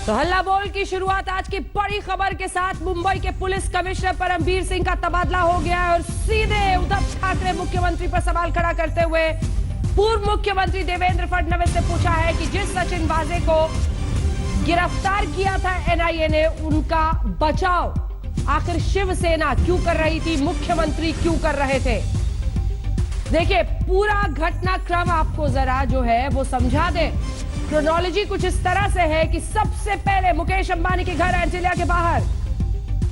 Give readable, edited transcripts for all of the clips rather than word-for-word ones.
तो हल्ला बोल की शुरुआत आज की बड़ी खबर के साथ। मुंबई के पुलिस कमिश्नर परमबीर सिंह का तबादला हो गया है और सीधे उद्धव ठाकरे मुख्यमंत्री पर सवाल खड़ा करते हुए पूर्व मुख्यमंत्री देवेंद्र फडणवीस से पूछा है कि जिस सचिन वाजे को गिरफ्तार किया था एनआईए ने, उनका बचाव आखिर शिवसेना क्यों कर रही थी, मुख्यमंत्री क्यों कर रहे थे। देखिए, पूरा घटनाक्रम आपको जरा जो है वो समझा दे। क्रोनोलॉजी कुछ इस तरह से है कि सबसे पहले मुकेश अंबानी के घर एंटिलिया के बाहर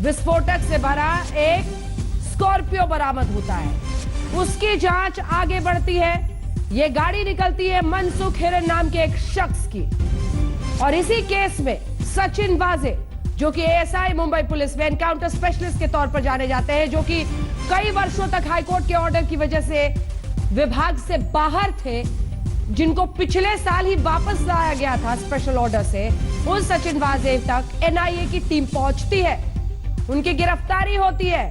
विस्फोटक से भरा एक स्कॉर्पियो बरामद होता है। उसकी जांच आगे बढ़ती है। यह गाड़ी निकलती है मनसुख हिरेन नाम के एक शख्स की, और इसी केस में सचिन वाजे, जो कि एएसआई मुंबई पुलिस में एनकाउंटर स्पेशलिस्ट के तौर पर जाने जाते हैं, जो कि कई वर्षों तक हाईकोर्ट के ऑर्डर की वजह से विभाग से बाहर थे, जिनको पिछले साल ही वापस लाया गया था स्पेशल ऑर्डर से, उस सचिन वाजे तक एनआईए की टीम पहुंचती है। उनकी गिरफ्तारी होती है।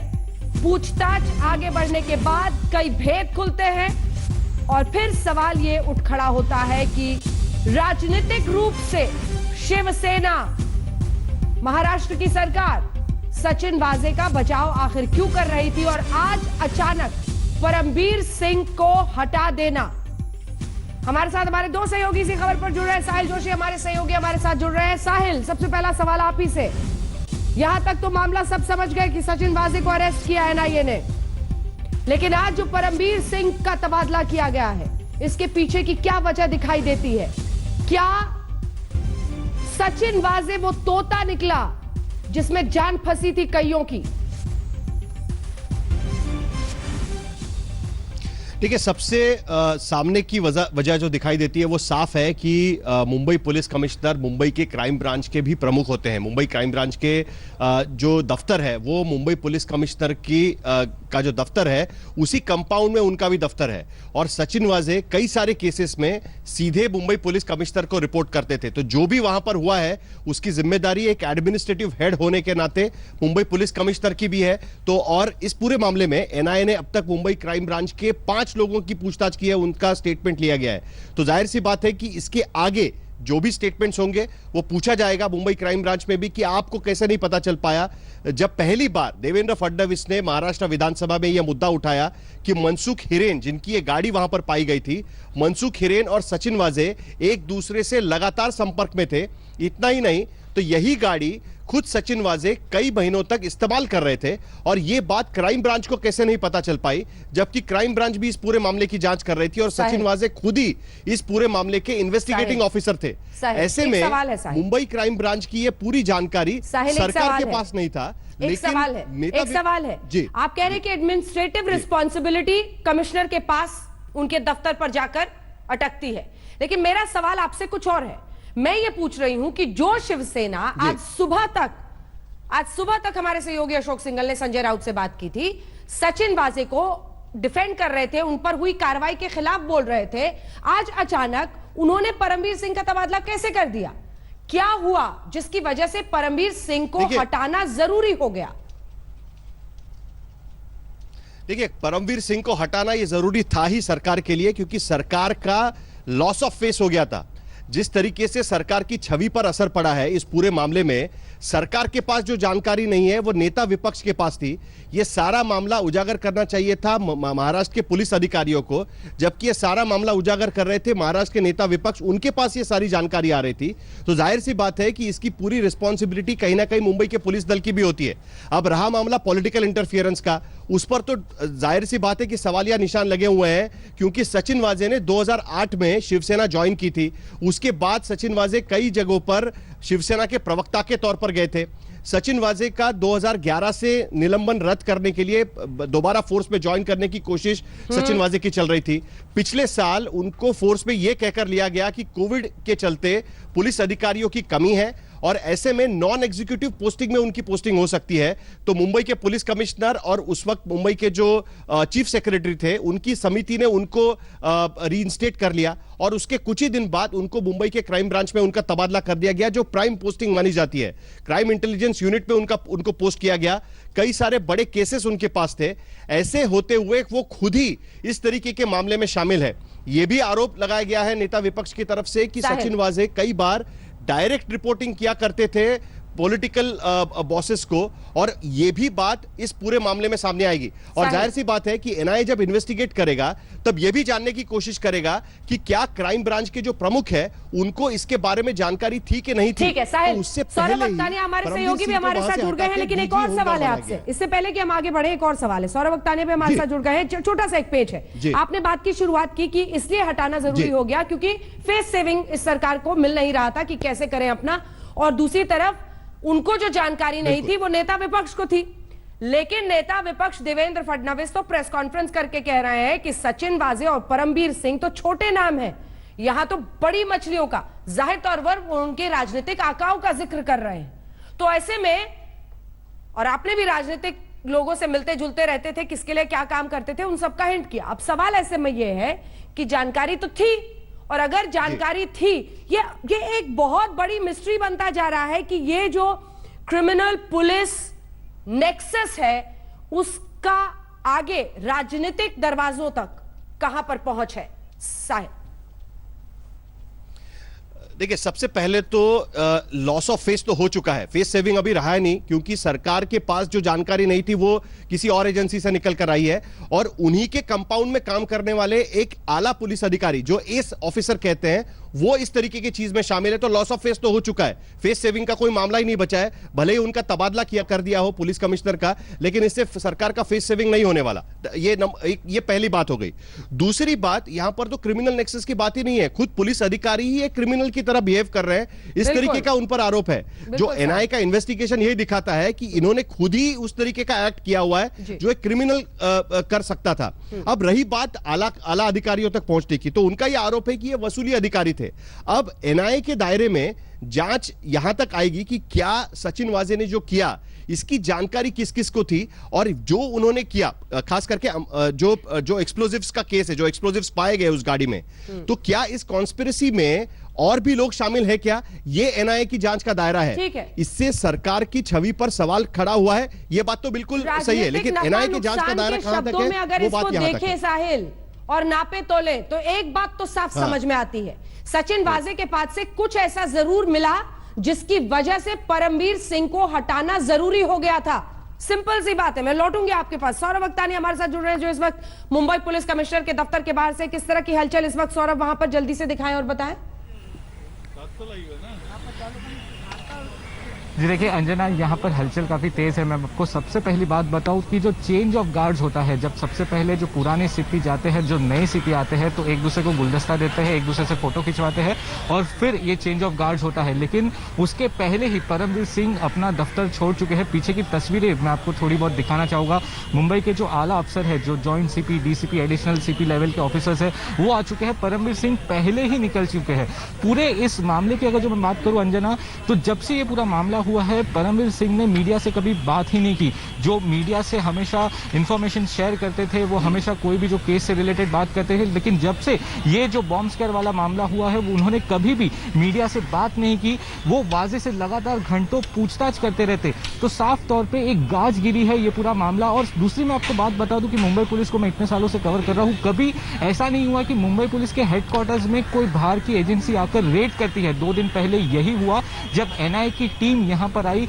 पूछताछ आगे बढ़ने के बाद कई भेद खुलते हैं और फिर सवाल ये उठ खड़ा होता है कि राजनीतिक रूप से शिवसेना, महाराष्ट्र की सरकार सचिन वाजे का बचाव आखिर क्यों कर रही थी, और आज अचानक परमबीर सिंह को हटा देना। हमारे साथ हमारे दो सहयोगी इसी खबर पर जुड़ रहे हैं। साहिल जोशी हमारे सहयोगी हमारे साथ जुड़ रहे हैं। साहिल, सबसे पहला सवाल आप ही से। यहां तक तो मामला सब समझ गए कि सचिन वाजे को अरेस्ट किया एनआईए ने, लेकिन आज जो परमबीर सिंह का तबादला किया गया है, इसके पीछे की क्या वजह दिखाई देती है? क्या सचिन वाजे वो तोता निकला जिसमें जान फंसी थी कईयों की? ठीक है, सबसे सामने की वजह जो दिखाई देती है वो साफ है कि मुंबई पुलिस कमिश्नर मुंबई के क्राइम ब्रांच के भी प्रमुख होते हैं। मुंबई क्राइम ब्रांच के जो दफ्तर है वो मुंबई पुलिस कमिश्नर की का जो दफ्तर है उसी कंपाउंड में उनका भी दफ्तर है, और सचिन वाजे कई सारे केसेस में सीधे मुंबई पुलिस कमिश्नर को रिपोर्ट करते थे। तो जो भी वहां पर हुआ है उसकी जिम्मेदारी एक एडमिनिस्ट्रेटिव हेड होने के नाते मुंबई पुलिस कमिश्नर की भी है। तो और इस पूरे मामले में एनआईए ने अब तक मुंबई क्राइम ब्रांच के 5 लोगों की पूछताछ की है, उनका स्टेटमेंट लिया गया है। तो जाहिर सी बात है कि इसके आगे जो भी स्टेटमेंट्स होंगे वो पूछा जाएगा मुंबई क्राइम ब्रांच में भी कि आपको कैसे नहीं पता चल पाया जब पहली बार देवेंद्र फडणवीस ने महाराष्ट्र विधानसभा में यह मुद्दा उठाया कि मनसुख हिरेन, जिनकी ये गाड़ी वहां पर पाई गई थी, मनसुख हिरेन और सचिन वाजे एक दूसरे से लगातार संपर्क में थे। इतना ही नहीं, तो यही गाड़ी खुद सचिन वाजे कई महीनों तक इस्तेमाल कर रहे थे, और यह बात क्राइम ब्रांच को कैसे नहीं पता चल पाई, जबकि क्राइम ब्रांच भी इस पूरे मामले की जांच कर रही थी और सचिन वाजे खुद ही इस पूरे मामले के इन्वेस्टिगेटिंग ऑफिसर थे। ऐसे में मुंबई क्राइम ब्रांच की यह पूरी जानकारी सरकार के पास नहीं था। एक सवाल है जी, आप कह रहे हैं कि एडमिनिस्ट्रेटिव रिस्पॉन्सिबिलिटी कमिश्नर के पास उनके दफ्तर पर जाकर अटकती है, लेकिन मेरा सवाल आपसे कुछ और है। मैं ये पूछ रही हूं कि जो शिवसेना आज सुबह तक हमारे सहयोगी अशोक सिंघल ने संजय राउत से बात की थी, सचिन वाजे को डिफेंड कर रहे थे, उन पर हुई कार्रवाई के खिलाफ बोल रहे थे, आज अचानक उन्होंने परमबीर सिंह का तबादला कैसे कर दिया? क्या हुआ जिसकी वजह से परमबीर सिंह को हटाना जरूरी हो गया? देखिए, परमबीर सिंह को हटाना यह जरूरी था ही सरकार के लिए, क्योंकि सरकार का लॉस ऑफ फेस हो गया था। जिस तरीके से सरकार की छवि पर असर पड़ा है इस पूरे मामले में, सरकार के पास जो जानकारी नहीं है वो नेता विपक्ष के पास थी। ये सारा मामला उजागर करना चाहिए था महाराष्ट्र के पुलिस अधिकारियों को, जबकि ये सारा मामला उजागर कर रहे थे महाराष्ट्र के नेता विपक्ष, उनके पास ये सारी जानकारी आ रही थी। तो जाहिर सी बात है कि इसकी पूरी रिस्पॉन्सिबिलिटी कहीं ना कहीं मुंबई के पुलिस दल की भी होती है। अब रहा मामला पॉलिटिकल इंटरफियरेंस का, उस पर तो जाहिर सी बात है कि सवालिया निशान लगे हुए हैं, क्योंकि सचिन वाजे ने 2008 में शिवसेना ज्वाइन की थी। उसके बाद सचिन वाजे कई जगहों पर शिवसेना के प्रवक्ता के तौर पर गए थे। सचिन वाजे का 2011 से निलंबन रद्द करने के लिए दोबारा फोर्स में ज्वाइन करने की कोशिश सचिन वाजे की चल रही थी। पिछले साल उनको फोर्स में यह कहकर लिया गया कि कोविड के चलते पुलिस अधिकारियों की कमी है और ऐसे में नॉन एग्जीक्यूटिव पोस्टिंग में उनकी पोस्टिंग हो सकती है। तो मुंबई के पुलिस कमिश्नर और उस वक्त मुंबई के जो चीफ सेक्रेटरी थे, उनकी समिति ने उनको रीइंस्टेट कर लिया, और उसके कुछ ही दिन बाद उनको मुंबई के क्राइम ब्रांच में उनका तबादला कर दिया गया, जो प्राइम पोस्टिंग मानी जाती है। क्राइम इंटेलिजेंस यूनिट में उनको पोस्ट किया गया। कई सारे बड़े केसेस उनके पास थे। ऐसे होते हुए वो खुद ही इस तरीके के मामले में शामिल है। यह भी आरोप लगाया गया है नेता विपक्ष की तरफ से कि सचिन वाजे कई बार डायरेक्ट रिपोर्टिंग किया करते थे पॉलिटिकल बॉसेस को, और ये भी बात इस पूरे मामले में सामने आएगी। और जाहिर सी बात है कि एनआईए जब इन्वेस्टिगेट करेगा तब यह भी जानने की कोशिश करेगा कि क्या क्राइम ब्रांच के जो प्रमुख है उनको इसके बारे में जानकारी थी कि नहीं थी। ठीक है साहिल, तो उससे सौरभ अख्तानिया हमारे सहयोगी भी हमारे साथ जुड़ गए हैं, लेकिन एक और सवाल है आपसे, इससे पहले कि हम आगे बढ़े, एक और सवाल है। सौरभ अख्तानिया भी हमारे साथ जुड़ गए हैं, छोटा सा एक पेज है। आपने बात की शुरुआत की कि इसलिए हटाना जरूरी हो गया क्योंकि फेस सेविंग इस सरकार को मिल नहीं रहा था कि कैसे करें अपना, और दूसरी तरफ उनको जो जानकारी नहीं थी वो नेता विपक्ष को थी। लेकिन नेता विपक्ष देवेंद्र फडणवीस तो प्रेस कॉन्फ्रेंस करके कह रहे हैं कि सचिन वाजे और परमबीर सिंह तो छोटे नाम हैं, यहां तो बड़ी मछलियों का, जाहिर तौर पर उनके राजनीतिक आकाओं का जिक्र कर रहे हैं। तो ऐसे में, और आपने भी राजनीतिक लोगों से मिलते जुलते रहते थे, किसके लिए क्या काम करते थे, उन सबका हिंट किया। अब सवाल ऐसे में यह है कि जानकारी तो थी, और अगर जानकारी थी, ये एक बहुत बड़ी मिस्ट्री बनता जा रहा है कि ये जो क्रिमिनल पुलिस नेक्सस है उसका आगे राजनीतिक दरवाजों तक कहां पर पहुंच है। साहिब, देखिए, सबसे पहले तो लॉस ऑफ फेस तो हो चुका है, फेस सेविंग अभी रहा है नहीं, क्योंकि सरकार के पास जो जानकारी नहीं थी वो किसी और एजेंसी से निकल कर आई है, और उन्हीं के कंपाउंड में काम करने वाले एक आला पुलिस अधिकारी जो एस ऑफिसर कहते हैं वो इस तरीके की चीज में शामिल है। तो लॉस ऑफ फेस तो हो चुका है, फेस सेविंग का कोई मामला ही नहीं बचा है। भले ही उनका तबादला किया कर दिया हो पुलिस कमिश्नर का, लेकिन इससे सरकार का फेस सेविंग नहीं होने वाला। ये पहली बात हो गई। दूसरी बात, यहां पर तो क्रिमिनल नेक्सस की बात ही नहीं है, खुद पुलिस अधिकारी ही एक क्रिमिनल की तरह बिहेव कर रहे हैं, इस तरीके का उन पर आरोप है। जो एनआईए का इन्वेस्टिगेशन यही दिखाता है कि इन्होंने खुद ही उस तरीके का एक्ट किया हुआ है जो एक क्रिमिनल कर सकता था। अब रही बात आला अधिकारियों तक पहुंचने की, तो उनका यह आरोप है कि ये वसूली अधिकारी थे। अब एनआईए के दायरे में जांच यहां तक आएगी कि क्या सचिन वाजे ने जो किया इसकी जानकारी किस किस को थी, और जो उन्होंने किया, खास करके जो एक्सप्लोजिव्स का केस है, जो एक्सप्लोजिव्स पाए गए उस गाड़ी में, तो क्या इस कॉन्स्पिरेसी में और भी लोग शामिल है क्या, ये एनआईए की जांच का दायरा है। इससे सरकार की छवि पर सवाल खड़ा हुआ है, ये बात तो बिल्कुल सही है, लेकिन एनआईए की जांच का दायरा कहां तक है वो बात यहां तक है। साहिल, और नापे तोले तो एक बात तो साफ समझ में आती है, सचिन वाजे के पास से कुछ ऐसा जरूर मिला जिसकी वजह से परमबीर सिंह को हटाना जरूरी हो गया था। सिंपल सी बात है। मैं लौटूंगी आपके पास। सौरभ अख्तानिया हमारे साथ जुड़ रहे हैं, जो इस वक्त मुंबई पुलिस कमिश्नर के दफ्तर के बाहर से, किस तरह की हलचल इस वक्त सौरभ वहां पर जल्दी से दिखाएं और बताएं। जी देखिए अंजना, यहाँ पर हलचल काफ़ी तेज़ है। मैं आपको सबसे पहली बात बताऊँ कि जो चेंज ऑफ गार्ड्स होता है, जब सबसे पहले जो पुराने सीपी जाते हैं, जो नए सीपी आते हैं, तो एक दूसरे को गुलदस्ता देते हैं, एक दूसरे से फोटो खिंचवाते हैं, और फिर ये चेंज ऑफ गार्ड्स होता है। लेकिन उसके पहले ही परमबीर सिंह अपना दफ्तर छोड़ चुके हैं। पीछे की तस्वीरें मैं आपको थोड़ी बहुत दिखाना चाहूँगा। मुंबई के जो आला अफसर है, जो joint CP, DCP, additional CP level के ऑफिसर्स है, वो आ चुके हैं। परमबीर सिंह पहले ही निकल चुके हैं। पूरे इस मामले की अगर जो मैं बात करूँ अंजना, तो जब से ये पूरा मामला हुआ है, परमबीर सिंह ने मीडिया से कभी बात ही नहीं की। जो मीडिया से हमेशा इंफॉर्मेशन शेयर करते थे, वो हमेशा कोई भी जो केस से रिलेटेड बात करते थे, लेकिन जब से ये जो बॉम्ब स्क्वायर वाला मामला हुआ है, उन्होंने कभी भी मीडिया से बात नहीं की। वो वाजे से लगातार घंटों पूछताछ करते रहते। तो साफ तौर पे एक गाजगिरी है ये पूरा मामला। और दूसरी मैं आपको बात बता दूं कि मुंबई पुलिस को मैं इतने सालों से कवर कर रहा हूं, कभी ऐसा नहीं हुआ कि मुंबई पुलिस के हेडक्वार्टर्स में कोई बाहर की एजेंसी आकर रेड करती है। 2 दिन पहले यही हुआ, जब एनआईए की टीम यहां पर आई।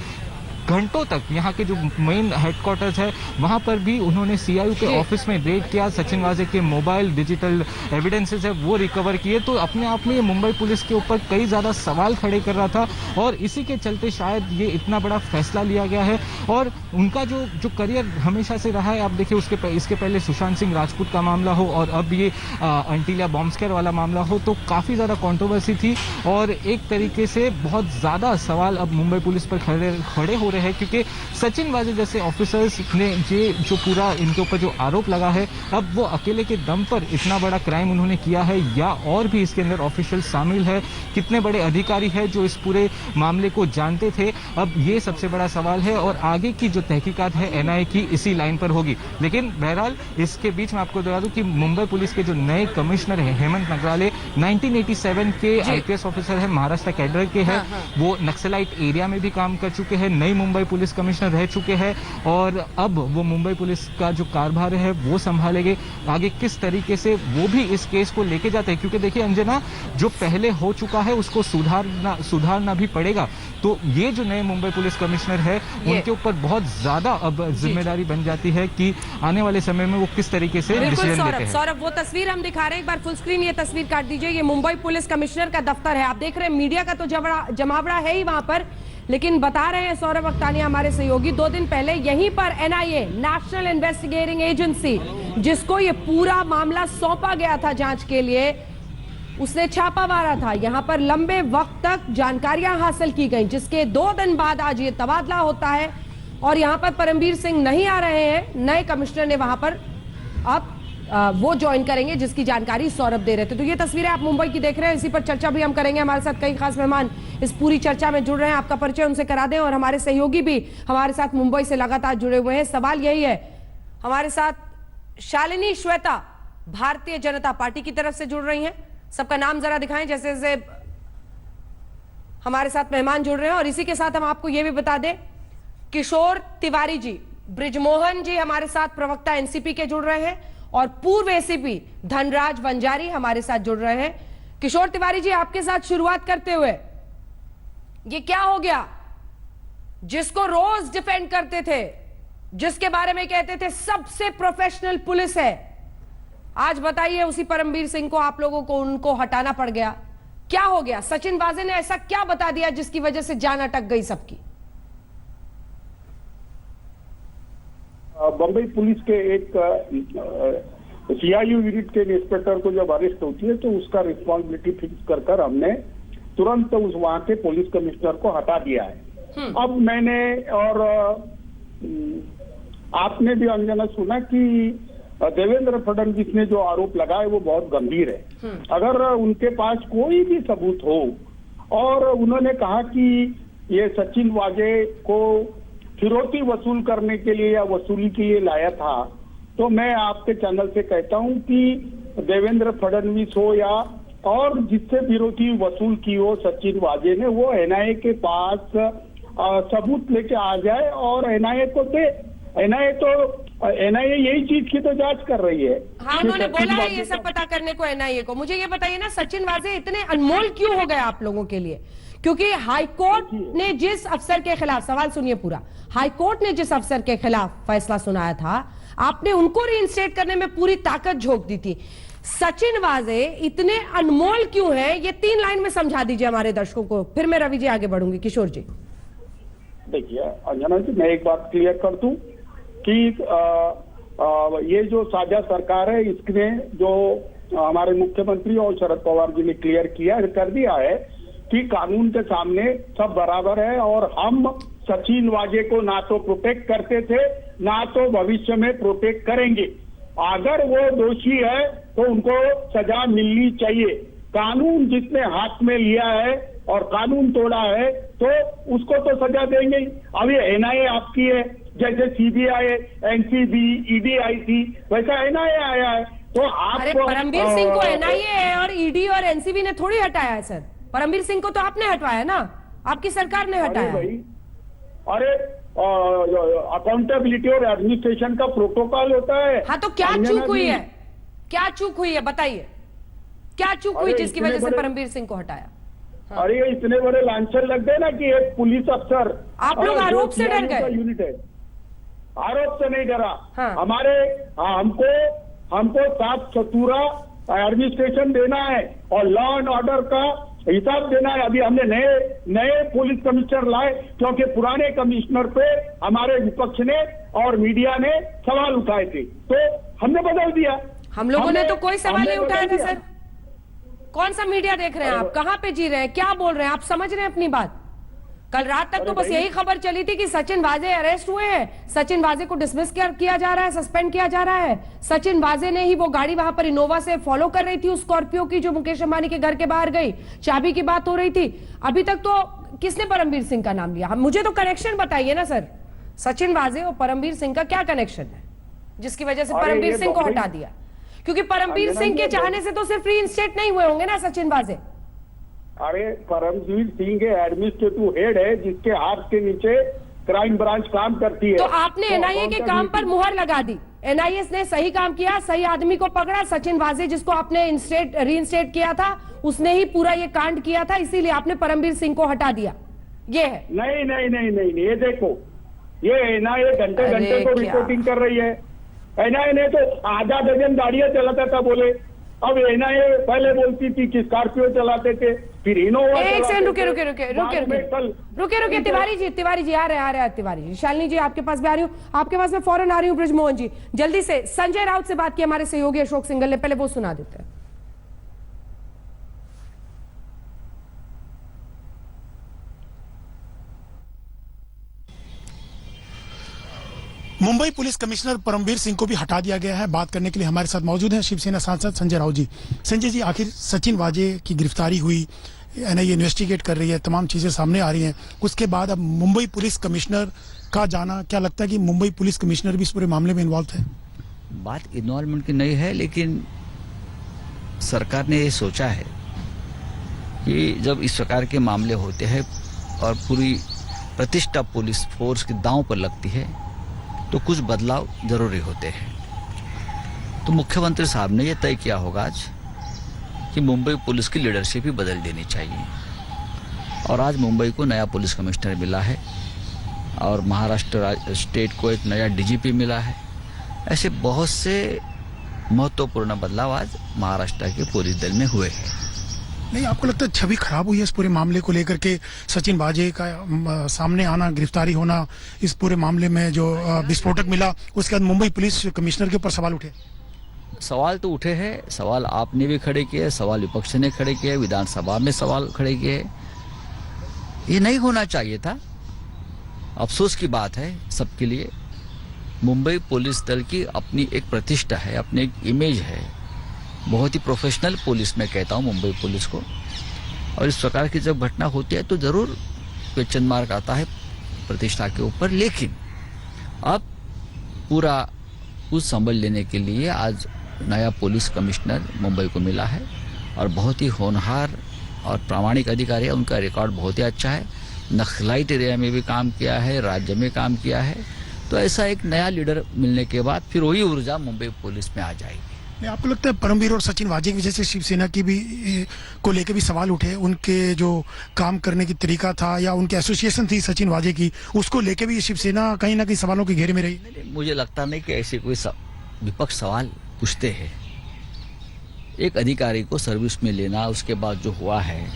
घंटों तक यहाँ के जो मेन हेडक्वार्टर्स है वहाँ पर भी उन्होंने सीआईयू के ऑफिस में रेड किया। सचिन वाजे के मोबाइल, डिजिटल एविडेंसेस है वो रिकवर किए। तो अपने आप में ये मुंबई पुलिस के ऊपर कई ज़्यादा सवाल खड़े कर रहा था, और इसी के चलते शायद ये इतना बड़ा फैसला लिया गया है। और उनका जो करियर हमेशा से रहा है, आप देखिए इसके पहले सुशांत सिंह राजपूत का मामला हो, और अब ये अंटिलिया बॉम्ब स्क्वायर वाला मामला हो, तो काफ़ी ज़्यादा कॉन्ट्रोवर्सी थी। और एक तरीके से बहुत ज़्यादा सवाल अब मुंबई पुलिस पर खड़े हो रहे हैं, क्योंकि सचिन वाजे जैसे ऑफिसर्स ने जो पूरा इनके ऊपर जो आरोप लगा है, अब वो अकेले के दम पर इतना बड़ा क्राइम उन्होंने किया है, या और भी इसके अंदर ऑफिशियल शामिल है, कितने बड़े अधिकारी हैं जो इस पूरे मामले को जानते थे, अब ये सबसे बड़ा सवाल है। और आगे की जो तहकीकात है एनआईए की इसी लाइन पर होगी। लेकिन बहरहाल इसके बीच में आपको बता दूं कि मुंबई पुलिस के जो नए कमिश्नर हैं हेमंत नगराले, 1987 के आईपीएस ऑफिसर है, महाराष्ट्र कैडर के हैं। वो नक्सलाइट एरिया में भी काम कर चुके हैं। नई मुंबई पुलिस कमिश्नर रह चुके हैं और अब वो मुंबई पुलिस का जो कारभार है वो संभालेंगे। आगे किस तरीके से वो भी इस केस को लेके जाते हैं, क्योंकि देखिए अंजना, जो पहले हो चुका है उसको सुधारना भी पड़ेगा। तो ये जो नए मुंबई पुलिस कमिश्नर है उनके ऊपर बहुत ज्यादा अब जिम्मेदारी बन जाती है कि आने वाले समय में वो किस तरीके से डिसीजन लेते हैं। सौरभ, वो तस्वीर हम दिखा रहे हैं, एक बार फुल स्क्रीन ये तस्वीर काट दीजिए। ये मुंबई पुलिस कमिश्नर का दफ्तर है, आप देख रहे हैं। मीडिया का तो जमावड़ा है ही वहां पर, लेकिन बता रहे हैं सौरभ अख्तानिया हमारे सहयोगी, 2 दिन पहले यहीं पर NIA, नेशनल इन्वेस्टिगेटिंग एजेंसी, जिसको ये पूरा मामला सौंपा गया था जांच के लिए, उसने छापा मारा था। यहां पर लंबे वक्त तक जानकारियां हासिल की गई, जिसके 2 दिन बाद आज ये तबादला होता है और यहां पर परमबीर सिंह नहीं आ रहे हैं। नए कमिश्नर ने वहां पर अब वो ज्वाइन करेंगे, जिसकी जानकारी सौरभ दे रहे थे। तो ये तस्वीरें आप मुंबई की देख रहे हैं, इसी पर चर्चा भी हम करेंगे। हमारे साथ कई खास मेहमान इस पूरी चर्चा में जुड़ रहे हैं, आपका परिचय उनसे करा दें। और हमारे सहयोगी भी हमारे साथ मुंबई से लगातार जुड़े हुए हैं। सवाल यही है, हमारे साथ शालिनी श्वेता भारतीय जनता पार्टी की तरफ से जुड़ रही हैं। सबका नाम जरा दिखाएं जैसे जैसे हमारे साथ मेहमान जुड़ रहे हैं। और इसी के साथ हम आपको यह भी बता दें, किशोर तिवारी जी, ब्रिजमोहन जी हमारे साथ प्रवक्ता NCP के जुड़ रहे हैं और पूर्व ACP धनराज वंजारी हमारे साथ जुड़ रहे हैं। किशोर तिवारी जी, आपके साथ शुरुआत करते हुए, ये क्या हो गया? जिसको रोज डिफेंड करते थे, जिसके बारे में कहते थे सबसे प्रोफेशनल पुलिस है, आज बताइए उसी परमबीर सिंह को आप लोगों को उनको हटाना पड़ गया। क्या हो गया? सचिन वाजे ने ऐसा क्या बता दिया जिसकी वजह से जान अटक गई सबकी? बम्बई पुलिस के एक CIU यूनिट के इंस्पेक्टर को जब अरेस्ट होती है तो उसका रिस्पॉन्सिबिलिटी फिक्स कर हमने तुरंत उस वहां के पुलिस कमिश्नर को हटा दिया है। अब मैंने और आपने भी अंजना सुना कि देवेंद्र फडणवीस ने जो आरोप लगाए वो बहुत गंभीर है। अगर उनके पास कोई भी सबूत हो, और उन्होंने कहा कि ये सचिन वाजे को फिरौती वसूल करने के लिए या वसूली के लिए लाया था, तो मैं आपके चैनल से कहता हूं कि देवेंद्र फडणवीस हो या और जिससे फिरौती वसूल की हो सचिन वाजे ने, वो NIA के पास सबूत लेके आ जाए और NIA को दे। NIA यही चीज की तो जांच कर रही है। हाँ, उन्होंने बोला है ये सब पता करने को NIA को। मुझे ये बताइए ना, सचिन वाजे इतने अनमोल क्यों हो गए आप लोगों के लिए? क्योंकि हाईकोर्ट ने जिस अफसर के खिलाफ, सवाल सुनिए पूरा, हाईकोर्ट ने जिस अफसर के खिलाफ फैसला सुनाया था, आपने उनको रीइंस्टेट करने में पूरी ताकत झोंक दी थी। सचिन वाजे इतने अनमोल क्यों हैं? ये 3 लाइन में समझा दीजिए हमारे दर्शकों को, फिर मैं रवि जी आगे बढ़ूंगी। किशोर जी देखिए अंजना जी, मैं एक बात क्लियर कर दूं कि ये जो साझा सरकार है, इसने जो हमारे मुख्यमंत्री और शरद पवार जी ने क्लियर कर दिया है कि कानून के सामने सब बराबर है और हम सचिन वाजे को ना तो प्रोटेक्ट करते थे ना तो भविष्य में प्रोटेक्ट करेंगे। अगर वो दोषी है तो उनको सजा मिलनी चाहिए। कानून जिसने हाथ में लिया है और कानून तोड़ा है तो उसको तो सजा देंगे ही। अब ये NIA आपकी है, जैसे CBI, NCB, ED आई थी, वैसा NIA आया है। तो आप परमबीर सिंह को NIA है और ED और NCB ने थोड़ी हटाया है सर। परमबीर सिंह को तो आपने हटवाया ना, आपकी सरकार ने हटाया। अरे अकाउंटेबिलिटी और एडमिनिस्ट्रेशन का प्रोटोकॉल होता है। हाँ, तो क्या चूक हुई है? क्या चूक हुई है बताइए, क्या चूक हुई जिसकी वजह से परमबीर सिंह को हटाया? हाँ। अरे इतने बड़े लांछन लग गए ना कि एक पुलिस अफसर, आप लोग आरोप से डर गए? यूनिट है, आरोप से नहीं डरा। हाँ। हमको साफ सुथरा एडमिनिस्ट्रेशन देना है और लॉ एंड ऑर्डर का हिसाब देना है। अभी हमने नए पुलिस कमिश्नर लाए क्योंकि पुराने कमिश्नर पे हमारे विपक्ष ने और मीडिया ने सवाल उठाए थे, तो हमने बदल दिया। हम लोगों ने तो कोई सवाल नहीं उठाया था सर। कौन सा मीडिया देख रहे हैं आप? कहां पे जी रहे हैं? क्या बोल रहे हैं आप? समझ रहे हैं अपनी बात? कल रात तक तो बस यही खबर चली थी कि सचिन वाजे अरेस्ट हुए हैं, सचिन वाजे को डिसमिस किया जा रहा है, सस्पेंड किया जा रहा है। सचिन वाजे ने ही वो गाड़ी वहां पर इनोवा से फॉलो कर रही थी उस स्कॉर्पियो की जो मुकेश अंबानी के घर के बाहर गई, चाबी की बात हो रही थी। अभी तक तो किसने परमबीर सिंह का नाम लिया? मुझे तो कनेक्शन बताइए ना सर, सचिन वाजे और परमबीर सिंह का क्या कनेक्शन है जिसकी वजह से परमबीर सिंह को हटा दिया? क्योंकि परमबीर सिंह के चाहने से तो सिर्फ रीइंस्टेट नहीं हुए होंगे ना सचिन वाजे। अरे परमबीर सिंह के एडमिनिस्ट्रेटिव हेड है जिसके हाथ के नीचे क्राइम ब्रांच काम करती है। तो आपने एनआईए के काम पर मुहर लगा दी, एनआईए ने सही काम किया, सही आदमी को पकड़ा, सचिन वाजे जिसको आपने रीइंस्टेट किया था उसने ही पूरा ये कांड किया था, इसीलिए आपने परमबीर सिंह को हटा दिया, ये है। नहीं नहीं नहीं नहीं, ये देखो, ये एनआईए घंटे घंटे को रिपोर्टिंग कर रही है। एनआईए ने तो आधा दर्जन गाड़ियां चलाता था बोले, अब एनआईए पहले बोलती थी कि स्कॉर्पियो चलाते थे, फिर इनोवा। एक सेकंड रुके तिवारी जी आ रहे हैं तिवारी जी। शालिनी जी आपके पास भी आ रही हूँ, आपके पास मैं फौरन आ रही हूँ। ब्रिजमोहन जी जल्दी से, संजय राउत से बात की हमारे सहयोगी अशोक सिंघल ने, पहले वो सुना देते हैं। मुंबई पुलिस कमिश्नर परमबीर सिंह को भी हटा दिया गया है। बात करने के लिए हमारे साथ मौजूद हैं शिवसेना सांसद संजय राउत जी। संजय जी, आखिर सचिन वाजे की गिरफ्तारी हुई, एनआईए इन्वेस्टिगेट कर रही है, तमाम चीजें सामने आ रही हैं, उसके बाद अब मुंबई पुलिस कमिश्नर का जाना, क्या लगता है कि मुंबई पुलिस कमिश्नर भी इस पूरे मामले में इन्वॉल्व है? बात इन्वॉल्वमेंट की नहीं है, लेकिन सरकार ने ये सोचा है कि जब इस प्रकार के मामले होते हैं और पूरी प्रतिष्ठा पुलिस फोर्स की दांव पर लगती है तो कुछ बदलाव जरूरी होते हैं। तो मुख्यमंत्री साहब ने यह तय किया होगा आज कि मुंबई पुलिस की लीडरशिप ही बदल देनी चाहिए, और आज मुंबई को नया पुलिस कमिश्नर मिला है और महाराष्ट्र स्टेट को एक नया डीजीपी मिला है। ऐसे बहुत से महत्वपूर्ण बदलाव आज महाराष्ट्र के पुलिस दल में हुए हैं। नहीं, आपको लगता है छवि खराब हुई है इस पूरे मामले को लेकर के? सचिन वाजे का सामने आना, गिरफ्तारी होना, इस पूरे मामले में जो विस्फोटक मिला, उसके बाद मुंबई पुलिस कमिश्नर के ऊपर सवाल उठे। सवाल तो उठे हैं, सवाल आपने भी खड़े किए, सवाल विपक्ष ने खड़े किए, विधानसभा में सवाल खड़े किए। ये नहीं होना चाहिए था। अफसोस की बात है सबके लिए। मुंबई पुलिस दल की अपनी एक प्रतिष्ठा है, अपनी एक इमेज है, बहुत ही प्रोफेशनल पुलिस मैं कहता हूँ मुंबई पुलिस को, और इस प्रकार की जब घटना होती है तो जरूर क्वेश्चन मार्क आता है प्रतिष्ठा के ऊपर। लेकिन अब पूरा कुछ संभल लेने के लिए आज नया पुलिस कमिश्नर मुंबई को मिला है और बहुत ही होनहार और प्रामाणिक अधिकारी है। उनका रिकॉर्ड बहुत ही अच्छा है, नक्सलाइट एरिया में भी काम किया है, राज्य में काम किया है। तो ऐसा एक नया लीडर मिलने के बाद फिर वही ऊर्जा मुंबई पुलिस में आ जाएगी। आपको लगता है परमबीर और सचिन वाजे की वजह से शिवसेना की भी को लेकर भी सवाल उठे? उनके जो काम करने की तरीका था या उनकी एसोसिएशन थी सचिन वाजे की, उसको लेकर भी शिवसेना कहीं ना कहीं सवालों के घेरे में रही? मुझे लगता नहीं कि ऐसे कोई विपक्ष सवाल पूछते हैं। एक अधिकारी को सर्विस में लेना, उसके बाद जो हुआ है,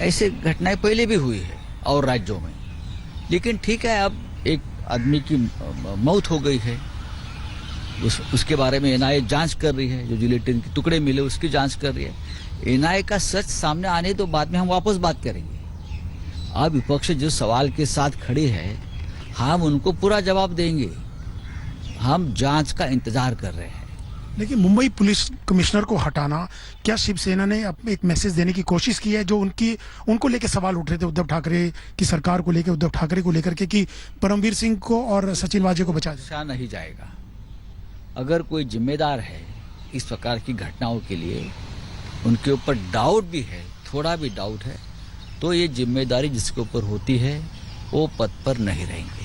ऐसे घटनाएं पहले भी हुई है और राज्यों में। लेकिन ठीक है, अब एक आदमी की मौत हो गई है, उसके बारे में एनआईए जांच कर रही है, जो जिलेटिन के टुकड़े मिले उसकी जांच कर रही है। एनआईए का सच सामने आने तो बाद में हम वापस बात करेंगे। अब विपक्ष जो सवाल के साथ खड़े है, हम उनको पूरा जवाब देंगे। हम जांच का इंतजार कर रहे हैं। लेकिन मुंबई पुलिस कमिश्नर को हटाना, क्या शिवसेना ने एक मैसेज देने की कोशिश की है? जो उनको लेकर सवाल उठ रहे थे उद्धव ठाकरे की सरकार को लेकर, उद्धव ठाकरे को लेकर के, कि परमबीर सिंह को और सचिन वाजे को बचा नहीं जाएगा। अगर कोई जिम्मेदार है इस प्रकार की घटनाओं के लिए, उनके ऊपर डाउट भी है, थोड़ा भी डाउट है, तो ये जिम्मेदारी जिसके ऊपर होती है वो पद पर नहीं रहेंगे।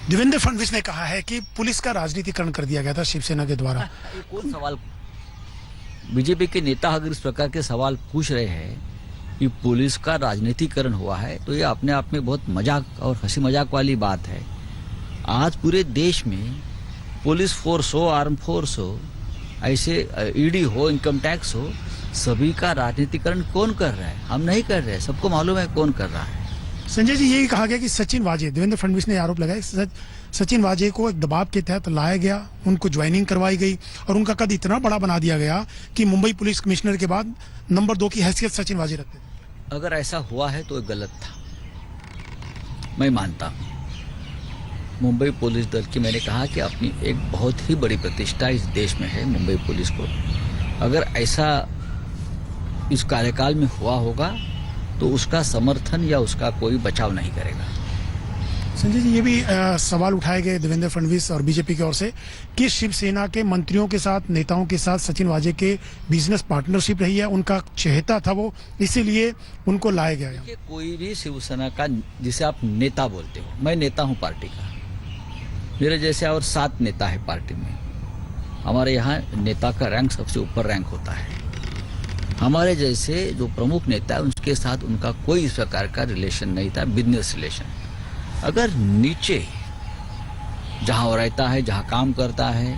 देवेंद्र फडणवीस ने कहा है कि पुलिस का राजनीतिकरण कर दिया गया था शिवसेना के द्वारा। कौन सवाल? बीजेपी के नेता अगर इस प्रकार के सवाल पूछ रहे हैं कि पुलिस का राजनीतिकरण हुआ है, तो ये अपने आप में बहुत मजाक और हंसी मजाक वाली बात है। आज पूरे देश में पुलिस फोर्स हो, आर्म फोर्स हो, ऐसे ईडी हो, इनकम टैक्स हो, सभी का राजनीतिकरण कौन कर रहा है? हम नहीं कर रहे, सबको मालूम है कौन कर रहा है। संजय जी, यही कहा गया कि सचिन वाजे, देवेंद्र फडणवीस ने आरोप लगाया, सचिन वाजे को एक दबाव के तहत लाया गया, उनको ज्वाइनिंग करवाई गई और उनका कद इतना बड़ा बना दिया गया कि मुंबई पुलिस कमिश्नर के बाद नंबर 2 की हैसियत सचिन वाजे रखते थे। अगर ऐसा हुआ है तो गलत था, मैं मानता हूँ। मुंबई पुलिस दल की मैंने कहा कि अपनी एक बहुत ही बड़ी प्रतिष्ठा इस देश में है मुंबई पुलिस को। अगर ऐसा इस कार्यकाल में हुआ होगा तो उसका समर्थन या उसका कोई बचाव नहीं करेगा। संजय जी, ये भी सवाल उठाए गए देवेंद्र फडणवीस और बीजेपी की ओर से कि शिवसेना के मंत्रियों के साथ, नेताओं के साथ सचिन वाजे के बिजनेस पार्टनरशिप रही है, उनका चहेता था वो, इसीलिए उनको लाया गया है। कोई भी शिवसेना का, जिसे आप नेता बोलते हो, मैं नेता हूं पार्टी का, मेरे जैसे और 7 नेता है पार्टी में। हमारे यहाँ नेता का रैंक सबसे ऊपर रैंक होता है। हमारे जैसे जो प्रमुख नेता है उनके साथ उनका कोई इस प्रकार का रिलेशन नहीं था, बिजनेस रिलेशन। अगर नीचे जहां वो रहता है, जहां काम करता है,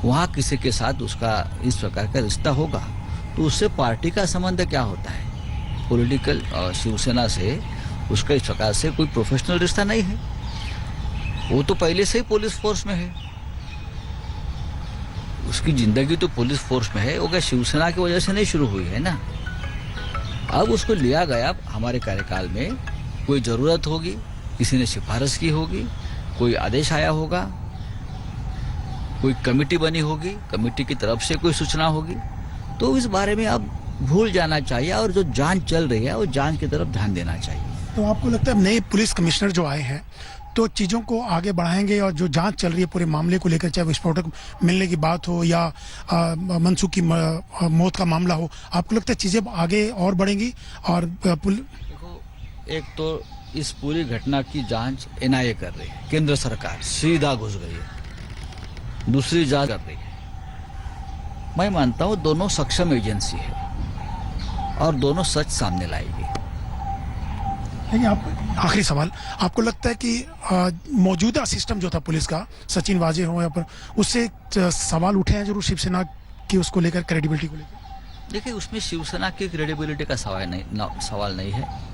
वहां किसी के साथ उसका इस प्रकार का रिश्ता होगा तो उससे पार्टी का संबंध क्या होता है? पॉलिटिकल शिवसेना से उसका इस प्रकार से कोई प्रोफेशनल रिश्ता नहीं है। वो तो पहले से ही पुलिस फोर्स में है, उसकी जिंदगी तो पुलिस फोर्स में है। वो क्या शिवसेना की वजह से नहीं शुरू हुई है ना। अब उसको लिया गया हमारे कार्यकाल में, कोई जरूरत होगी, किसी ने सिफारिश की होगी, कोई आदेश आया होगा, कोई कमेटी बनी होगी, कमेटी की तरफ से कोई सूचना होगी, तो इस बारे में अब भूल जाना चाहिए और जो जांच चल रही है वो जांच की तरफ ध्यान देना चाहिए। तो आपको लगता है नए पुलिस कमिश्नर जो आए हैं तो चीजों को आगे बढ़ाएंगे और जो जांच चल रही है पूरे मामले को लेकर, चाहे विस्फोटक मिलने की बात हो या मनसुख की मौत का मामला हो, आपको लगता है चीजें आगे और बढ़ेंगी? और देखो, एक तो इस पूरी घटना की जांच एनआईए कर रही है, केंद्र सरकार सीधा घुस गई है, दूसरी जांच कर रही है। मैं मानता हूं दोनों सक्षम एजेंसी है और दोनों सच सामने लाएगी। लेकिन आप, आखिरी सवाल, आपको लगता है कि मौजूदा सिस्टम जो था पुलिस का, सचिन वाजे हो या पर, उससे सवाल उठे हैं जरूर शिवसेना की, उसको लेकर, क्रेडिबिलिटी को लेकर? देखिए, उसमें शिवसेना की क्रेडिबिलिटी का सवाल नहीं है।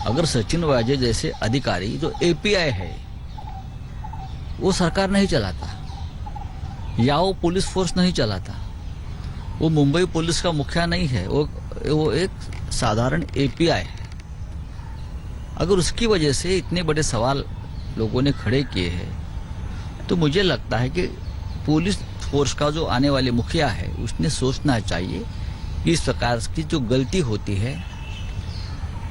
अगर सचिन वाजे जैसे अधिकारी, जो एपीआई है, वो सरकार नहीं चलाता या वो पुलिस फोर्स नहीं चलाता, वो मुंबई पुलिस का मुखिया नहीं है, वो एक साधारण एपीआई है। अगर उसकी वजह से इतने बड़े सवाल लोगों ने खड़े किए हैं तो मुझे लगता है कि पुलिस फोर्स का जो आने वाले मुखिया है उसने सोचना चाहिए कि इस प्रकार की जो गलती होती है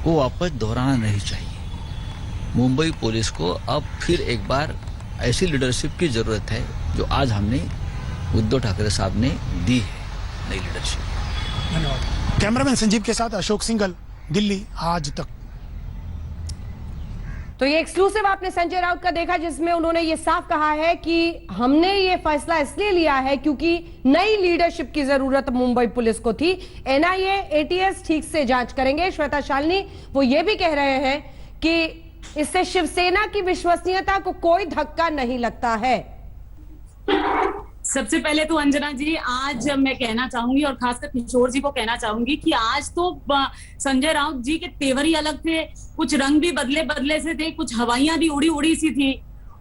वो वापस दोहराना नहीं चाहिए। मुंबई पुलिस को अब फिर एक बार ऐसी लीडरशिप की जरूरत है जो आज हमने उद्धव ठाकरे साहब ने दी है, नई लीडरशिप। धन्यवाद। कैमरामैन संजीव के साथ अशोक सिंघल, दिल्ली आज तक। तो ये एक्सक्लूसिव आपने संजय राउत का देखा, जिसमें उन्होंने ये साफ कहा है कि हमने ये फैसला इसलिए लिया है क्योंकि नई लीडरशिप की जरूरत मुंबई पुलिस को थी। एनआईए, एटीएस ठीक से जांच करेंगे। श्वेता शालिनी वो ये भी कह रहे हैं कि इससे शिवसेना की विश्वसनीयता को कोई धक्का नहीं लगता है। सबसे पहले तो अंजना जी, आज मैं कहना चाहूंगी और खासकर किशोर जी को कहना चाहूंगी कि आज तो संजय राउत जी के तेवर ही अलग थे, कुछ रंग भी बदले से थे, कुछ हवाइयां भी उड़ी सी थी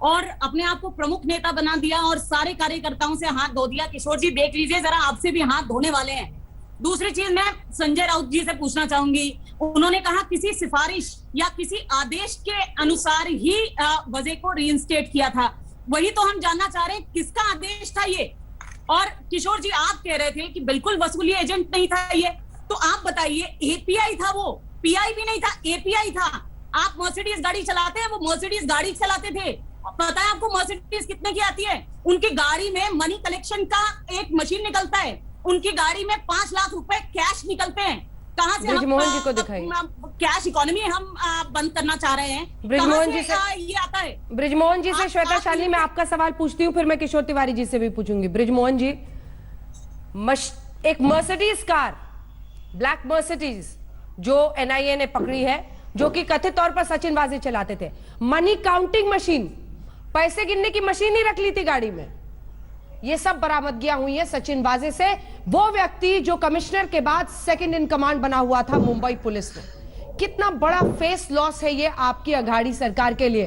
और अपने आप को प्रमुख नेता बना दिया और सारे कार्यकर्ताओं से हाथ धो दिया। किशोर जी देख लीजिए जरा, आपसे भी हाथ धोने वाले हैं। दूसरी चीज मैं संजय राउत जी से पूछना चाहूंगी, उन्होंने कहा किसी सिफारिश या किसी आदेश के अनुसार ही वजह को रीइंस्टेट किया था। वही तो हम जानना चाह रहे हैं, किसका आदेश था ये? और किशोर जी आप कह रहे थे कि बिल्कुल वसूली एजेंट नहीं था ये, तो आप बताइए, एपीआई था वो, पीआई भी नहीं था, एपीआई था। आप मर्सिडीज गाड़ी चलाते हैं, वो मर्सिडीज गाड़ी चलाते थे। पता है आपको मर्सिडीज कितने की आती है? उनकी गाड़ी में मनी कलेक्शन का एक मशीन निकलता है, उनकी गाड़ी में 5 लाख रुपए कैश निकलते हैं। कहां से ब्रिजमोहन जी को दिखाइए। कैश इकोनॉमी हम बंद करना चाह रहे हैं, ब्रिजमोहन जी से ये आता है। ब्रिजमोहन जी से श्वेता शालिनी मैं आपका सवाल पूछती हूँ, फिर मैं किशोर तिवारी जी से भी पूछूंगी। ब्रिजमोहन जी, एक मर्सिडीज कार, ब्लैक मर्सिडीज जो एनआईए ने पकड़ी है, जो कि कथित तौर पर सचिन वाजे चलाते थे, मनी काउंटिंग मशीन, पैसे गिनने की मशीन ही रख ली थी गाड़ी में, ये सब बरामदगियां हुई है सचिन वाजे से, वो व्यक्ति जो कमिश्नर के बाद सेकंड इन कमांड बना हुआ था मुंबई पुलिस में। कितना बड़ा फेस लॉस है ये आपकी अघाड़ी सरकार के लिए,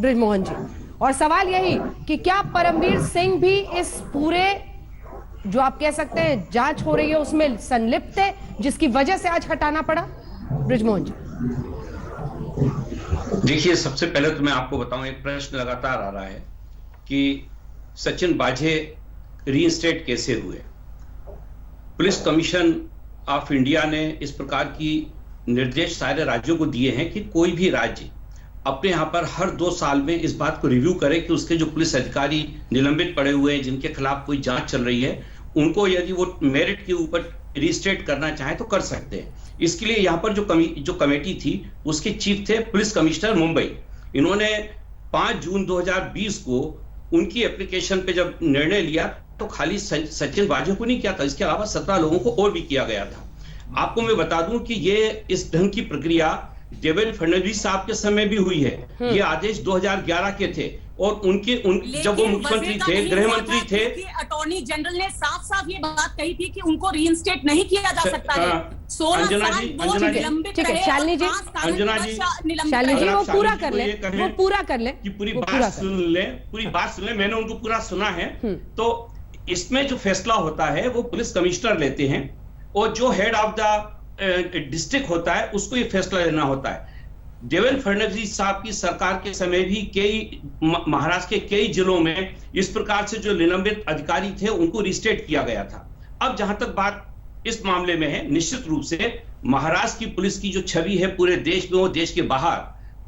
ब्रिजमोहन जी? और सवाल यही कि क्या परमवीर सिंह भी इस पूरे जो आप कह सकते हैं जांच हो रही है उसमें संलिप्त है, जिसकी वजह से आज हटाना पड़ा? ब्रिजमोहन जी देखिए, सबसे पहले तो मैं आपको बताऊं, एक प्रश्न लगातार आ रहा है कि सचिन वाजे रीइंस्टेट कैसे हुए। पुलिस कमीशन ऑफ इंडिया ने इस प्रकार की निर्देश सारे राज्यों को दिए हैं कि कोई भी राज्य अपने यहाँ पर हर 2 साल में इस बात को रिव्यू करे कि उसके जो पुलिस अधिकारी निलंबित पड़े हुए हैं, जिनके खिलाफ कोई जांच चल रही है, उनको यदि वो मेरिट के ऊपर रिस्टेट करना चाहे तो कर सकते हैं। इसके लिए यहाँ पर जो कमेटी थी उसके चीफ थे पुलिस कमिश्नर मुंबई। इन्होंने 5 जून 2020 को उनकी एप्लीकेशन पे जब निर्णय लिया तो खाली सचिन वाजे को नहीं किया था, इसके अलावा 17 लोगों को और भी किया गया था। आपको मैं बता दूं कि ये इस ढंग की प्रक्रिया देवेंद्र फडणवीस साहब के समय भी हुई है। ये आदेश 2011 के थे और जब वो मुख्यमंत्री थे, गृह मंत्री थे, अटॉर्नी जनरल ने साफ-साफ ये बात कही थी कि उनको रीइंस्टेट नहीं किया जा सकता है। 16 साल वो निलंबित ठीक है, रहे। शालिनी जी, शालिनी जी, वो पूरा कर ले कि पूरी बात सुन ले, मैंने उनको पूरा सुना है। तो इसमें जो फैसला होता है वो पुलिस कमिश्नर लेते हैं और जो हेड ऑफ द डिस्ट्रिक्ट होता है उसको ये फैसला लेना होता है। देवेंद्र फडणवीस साहब की सरकार के समय भी महाराष्ट्र के कई जिलों में इस प्रकार से जो निलंबित अधिकारी थे उनको रिस्टेट किया गया था। अब जहां तक बात इस मामले में है, निश्चित रूप से महाराष्ट्र की पुलिस की जो छवि है पूरे देश में, वो देश के बाहर,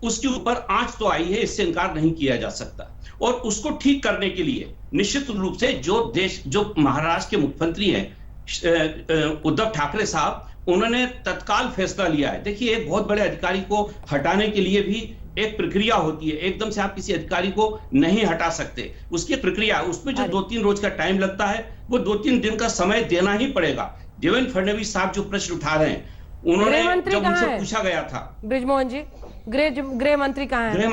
उसके ऊपर आंच तो आई है, इससे इनकार नहीं किया जा सकता। और उसको ठीक करने के लिए निश्चित रूप से जो महाराष्ट्र के मुख्यमंत्री हैं उद्धव ठाकरे साहब, उन्होंने तत्काल फैसला लिया है। देखिए, एक बहुत बड़े अधिकारी को हटाने के लिए भी एक प्रक्रिया होती है। एकदम से आप किसी अधिकारी को नहीं हटा सकते, उसकी प्रक्रिया, उसमें जो 2-3 रोज का टाइम लगता है वो 2-3 दिन का समय देना ही पड़ेगा। देवेंद्र फडणवीस साहब जो प्रश्न उठा रहे हैं, उन्होंने जब उनसे पूछा गया था, ब्रिजमोहन जी, गृह मंत्री कहाँ है? गृह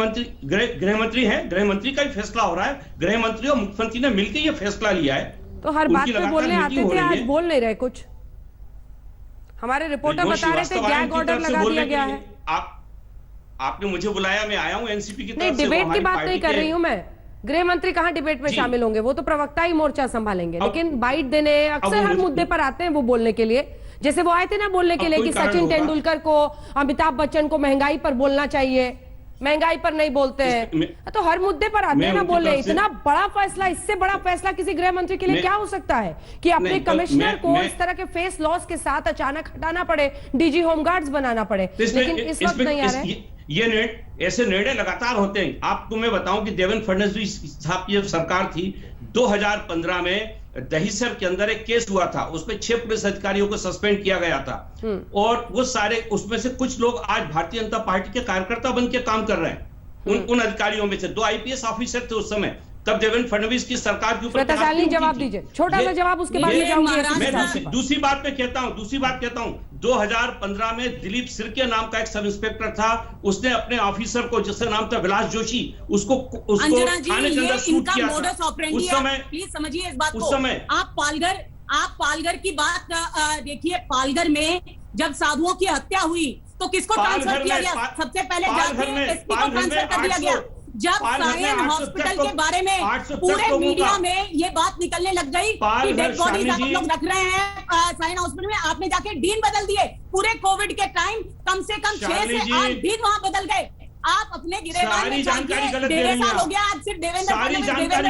मंत्री है, गृह मंत्री का ही फैसला हो रहा है। गृह मंत्री और मुख्यमंत्री ने मिलकर ये फैसला लिया है। तो हर बात पे बोलने आते थे, आज बोल नहीं रहे कुछ। हमारे रिपोर्टर बता रहे थे गैग ऑर्डर लगा दिया गया है। आपने मुझे बुलाया, मैं आया हूं एनसीपी की तरफ से। नहीं, डिबेट की बात नहीं कर रही हूं मैं। गृह मंत्री कहां डिबेट में शामिल होंगे? वो तो प्रवक्ता ही मोर्चा संभालेंगे। लेकिन बाइट देने अक्सर हर मुद्दे पर आते हैं वो बोलने के लिए। जैसे वो आए थे ना बोलने के लिए कि सचिन तेंदुलकर को, अमिताभ बच्चन को महंगाई पर बोलना चाहिए, महंगाई पर नहीं बोलते हैं। तो हर मुद्दे पर आते हैं ना बोलने। इतना बड़ा फैसला, इससे बड़ा फैसला किसी गृह मंत्री के लिए क्या हो सकता है कि अपने कमिश्नर को इस तरह के फेस लॉस के साथ अचानक हटाना पड़े, डीजी होमगार्ड्स बनाना पड़े। लेकिन इस वक्त नहीं आ रहे। ये ऐसे निर्णय लगातार होते हैं। आपको मैं बताऊं कि देवेंद्र फडणवीस साहब की जब सरकार थी 2015 में दहिसर के अंदर एक केस हुआ था, उसमें 6 पुलिस अधिकारियों को सस्पेंड किया गया था। और वो सारे, उसमें से कुछ लोग आज भारतीय जनता पार्टी के कार्यकर्ता बन के काम कर रहे हैं। उन अधिकारियों में से 2 आईपीएस ऑफिसर थे उस समय, तब देवेंद्र फडणवीस की सरकार के ऊपर जवाब दीजिए, छोटा सा जवाब, उसके बाद में जाऊंगी। दूसरी बात मैं कहता हूं 2015 में दिलीप सिरके नाम का एक सब इंस्पेक्टर था, उसने अपने ऑफिसर को, जिसका नाम था विलास जोशी, उसको थाने के अंदर शूट किया था। उस समय, प्लीज समझिए इस बात उस समय आप पालघर की बात देखिए। पालघर में जब साधुओं की हत्या हुई तो किसको ट्रांसफर किया गया? सबसे पहले जाके एसपी को ट्रांसफर कर दिया गया। जब सायन हॉस्पिटल के बारे में पूरे मीडिया में ये बात निकलने लग गई कि डेड बॉडीज आप लोग रख रहे हैं सायन हॉस्पिटल में, आपने जाके डीन बदल दिए। पूरे कोविड के टाइम कम से कम 6 से 8 डीन वहां बदल गए। आप अपने गिरेबान में जाके 1.5 साल हो गया, आज सिर्फ देवेंद्र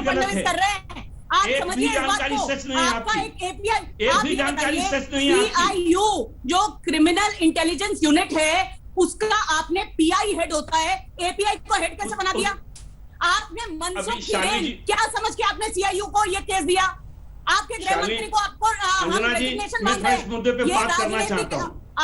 फडणवीस कर रहे हैं। आप समझिए इस बात को। आपका एक एपीआई, आप ये बताइए, सीआईयू जो क्रिमिनल इंटेलिजेंस यूनिट है उसका आपने पीआई हेड होता है, एपीआई को हेड कैसे बना दिया? आपने मनसुख हिरेन क्या समझ के आपने सीआईयू को ये केस दिया? आपके गृह मंत्री को आपको हम रेजिग्नेशन मांग रहे हैं। ये राजनीतिक,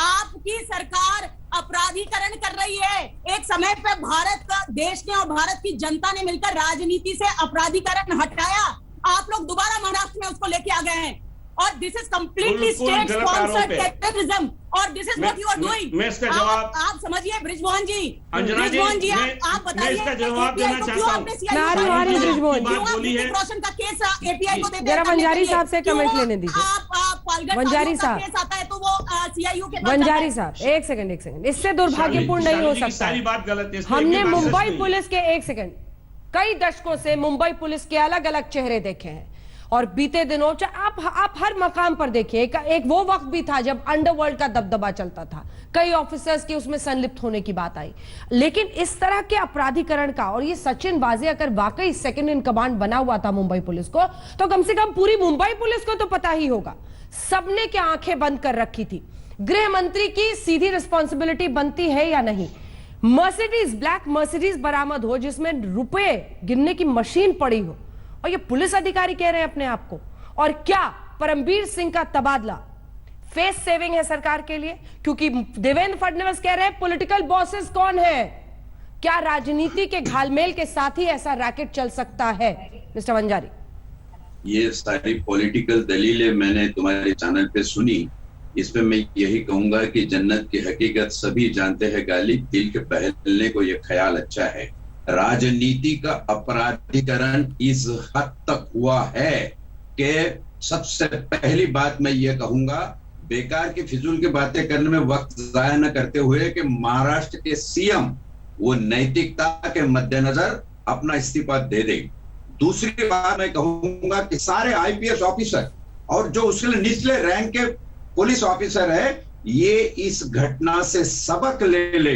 आपकी सरकार अपराधीकरण कर रही है। एक समय पे भारत का, देश ने और भारत की जनता ने मिलकर राजनीति से अपराधीकरण हटाया। आप लोग दोबारा महाराष्ट्र में उसको लेके आ गए हैं और this is completely state sponsored terrorism और this is what you are doing. मैं इसका जवाब, आप समझिए ब्रिजमोहन जी, ब्रिजमोहन जी आप बताइए इसका जवाब देना चाहता हूं। रोशन का केस एपीआई को देते हैं। जरा बंजारी साहब से कमेंट लेने दीजिए। आप बंजारी साहब केस आता है तो वो सीआईयू के बंजारी साहब एक सेकंड, इससे दुर्भाग्यपूर्ण नहीं हो सकता। सारी बात गलत है। हमने मुंबई पुलिस के, एक सेकंड, कई दशकों से मुंबई पुलिस के अलग अलग चेहरे देखे हैं और बीते दिनों आप हर मकाम पर देखिए। एक वो वक्त भी था जब अंडरवर्ल्ड का दबदबा चलता था, कई ऑफिसर्स की उसमें संलिप्त होने की बात आई। लेकिन इस तरह के अपराधीकरण का, और ये सचिन वाजे अगर वाकई सेकंड इन कमांड बना हुआ था मुंबई पुलिस को, तो कम से कम पूरी मुंबई पुलिस को तो पता ही होगा। सबने क्या आंखें बंद कर रखी थी? गृह मंत्री की सीधी रिस्पॉन्सिबिलिटी बनती है या नहीं? मर्सिडीज, ब्लैक मर्सिडीज बरामद हो जिसमें रुपए गिनने की मशीन पड़ी हो, और ये पुलिस अधिकारी कह रहे हैं अपने आप को। और क्या परमबीर सिंह का तबादला फेस सेविंग है सरकार के लिए? क्योंकि देवेंद्र फडणवीस कह रहे हैं पॉलिटिकल बॉसेस कौन है? क्या राजनीति के घालमेल के साथ ही ऐसा रैकेट चल सकता है? मिस्टर वंजारी, ये सारी पॉलिटिकल दलीलें मैंने तुम्हारे चैनल पे सुनी। इसमें मैं यही कहूंगा कि जन्नत की हकीकत सभी जानते हैं गालिब, दिल के बहलने को ये ख्याल अच्छा है। राजनीति का अपराधीकरण इस हद तक हुआ है कि सबसे पहली बात मैं ये कहूंगा, बेकार की फिजूल की बातें करने में वक्त जाया न करते हुए कि महाराष्ट्र के सीएम वो नैतिकता के मद्देनजर अपना इस्तीफा दे दे। दूसरी बात मैं कहूंगा कि सारे आईपीएस ऑफिसर और जो उसके निचले रैंक के पुलिस ऑफिसर है, ये इस घटना से सबक ले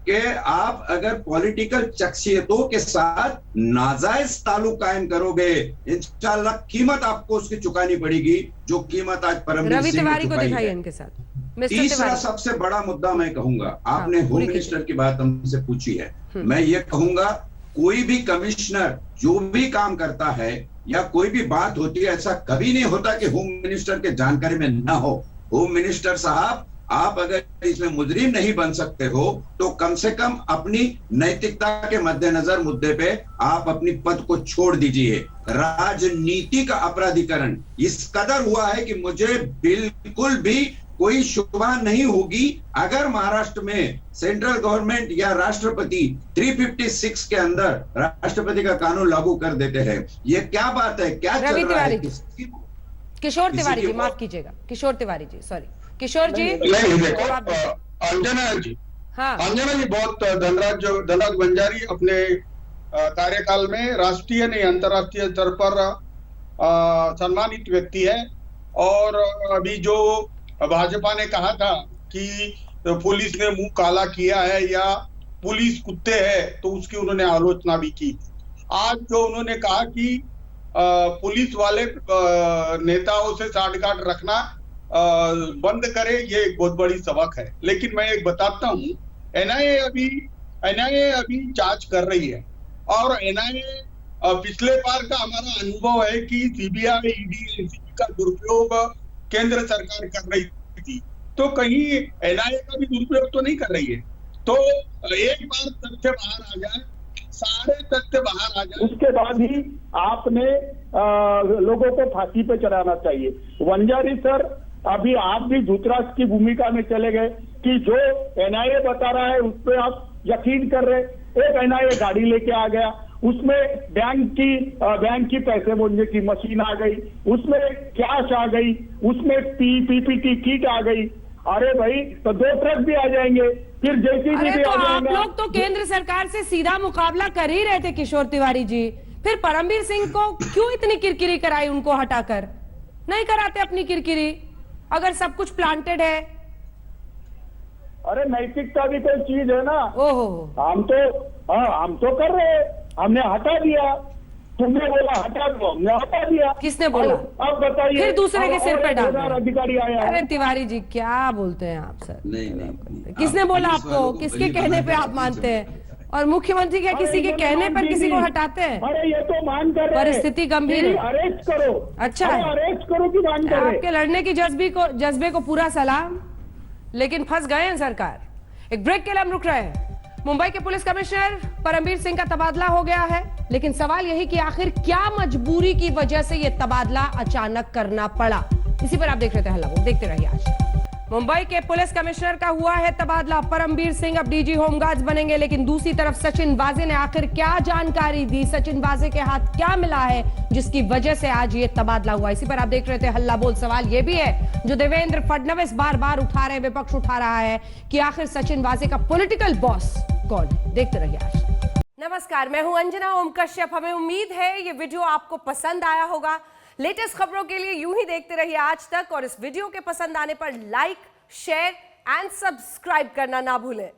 कि आप अगर पॉलिटिकल शख्सियतों के साथ नाजायज ताल्लुक कायम करोगे, इंशाल्लाह कीमत आपको उसकी चुकानी पड़ेगी, जो कीमत आज परमबीर सिंह तिवारी को दिखाई इनके साथ। तीसरा सबसे बड़ा मुद्दा मैं कहूंगा, आपने होम मिनिस्टर की बात हमसे पूछी है, मैं ये कहूंगा कोई भी कमिश्नर जो भी काम करता है या कोई भी बात होती है, ऐसा कभी नहीं होता कि होम मिनिस्टर के जानकारी में ना हो। होम मिनिस्टर साहब, आप अगर इसमें मुजरिम नहीं बन सकते हो तो कम से कम अपनी नैतिकता के मद्देनजर मुद्दे पे आप अपनी पद को छोड़ दीजिए। राजनीति का अपराधीकरण इस कदर हुआ है कि मुझे बिल्कुल भी कोई शुभा नहीं होगी अगर महाराष्ट्र में सेंट्रल गवर्नमेंट या राष्ट्रपति 356 के अंदर राष्ट्रपति का कानून लागू कर देते हैं। ये क्या बात है, क्या चल रहा है? किशोर तिवारी जी, माफ कीजिएगा, किशोर तिवारी जी, सॉरी किशोर जी। नहीं देखो अंजना जी, हाँ अंजना जी बहुत धनराज वंजारी अपने कार्यकाल में राष्ट्रीय नहीं अंतर्राष्ट्रीय स्तर पर सम्मानित व्यक्ति है। और अभी जो भाजपा ने कहा था कि पुलिस ने मुंह काला किया है या पुलिस कुत्ते है, तो उसकी उन्होंने आलोचना भी की। आज जो उन्होंने कहा कि पुलिस वाले नेताओं से साठगांठ रखना बंद करे, ये एक बहुत बड़ी सबक है। लेकिन मैं एक बताता हूँ, एनआईए अभी जांच कर रही है और एनआईए पिछले बार का हमारा अनुभव है कि सीबीआई, ईडी, एनसीबी का दुरुपयोग केंद्र सरकार कर रही थी, तो कहीं एनआईए का भी दुरुपयोग तो नहीं कर रही है। तो एक बार तथ्य बाहर आ जाए, सारे तथ्य बाहर आ जाए, उसके बाद ही आपने लोगों को फांसी पे चढ़ाना चाहिए। वंजारी सर, अभी आप भी धूतराज की भूमिका में चले गए कि जो एनआईए बता रहा है उस पर आप यकीन कर रहे। एक एनआईए गाड़ी लेके आ गया, उसमें बैंक की पैसे मोड़ने की मशीन आ गई, उसमें कैश आ गई, उसमें पीपीटी किट आ गई। अरे भाई, तो 2 ट्रक भी आ जाएंगे, फिर जेसीबी भी तो आ जाएंगे। आप लोग तो केंद्र सरकार से सीधा मुकाबला कर ही रहे थे किशोर तिवारी जी, फिर परमबीर सिंह को क्यों इतनी किरकिरी कराई? उनको हटाकर नहीं कराते अपनी किरकिरी अगर सब कुछ प्लांटेड है? अरे नैतिकता भी कोई चीज है ना। ओहो, हम तो कर रहे, हमने हटा दिया, तुमने बोला हटा दो, हमने हटा दिया। किसने बोला? अब बताइए, फिर दूसरे के सिर पे डाल। अधिकारी आया है। अरे तिवारी जी, क्या बोलते हैं आप सर? नहीं। किसने बोला आपको? किसके कहने पे आप मानते हैं? और मुख्यमंत्री क्या किसी के कहने पर किसी को हटाते हैं? अरे ये तो मान कर रहे हैं। परिस्थिति गंभीर है, अरेस्ट करो। अच्छा, अरेस्ट करो कि मान कर रहे? आपके लड़ने की जज्बे को पूरा सलाम, लेकिन फंस गए हैं सरकार। एक ब्रेक के लिए हम रुक रहे हैं। मुंबई के पुलिस कमिश्नर परमबीर सिंह का तबादला हो गया है, लेकिन सवाल यही कि आखिर क्या मजबूरी की वजह से यह तबादला अचानक करना पड़ा? इसी पर आप देख रहे थे हल्ला बोल, देखते रहिए। आज मुंबई के पुलिस कमिश्नर का हुआ है तबादला, परमबीर सिंह अब डीजी होमगार्ड्स बनेंगे। लेकिन दूसरी तरफ सचिन वाजे ने आखिर क्या जानकारी दी? सचिन वाजे के हाथ क्या मिला है जिसकी वजह से आज ये तबादला हुआ? इसी पर आप देख रहे थे हल्ला बोल। सवाल यह भी है जो देवेंद्र फडणवीस बार बार उठा रहे, विपक्ष उठा रहा है कि आखिर सचिन वाजे का पॉलिटिकल बॉस कौन है? देखते रहिए आज। नमस्कार, मैं हूं अंजना ओम कश्यप। हमें उम्मीद है ये वीडियो आपको पसंद आया होगा। लेटेस्ट खबरों के लिए यूं ही देखते रहिए आज तक, और इस वीडियो के पसंद आने पर लाइक, शेयर एंड सब्सक्राइब करना ना भूलें।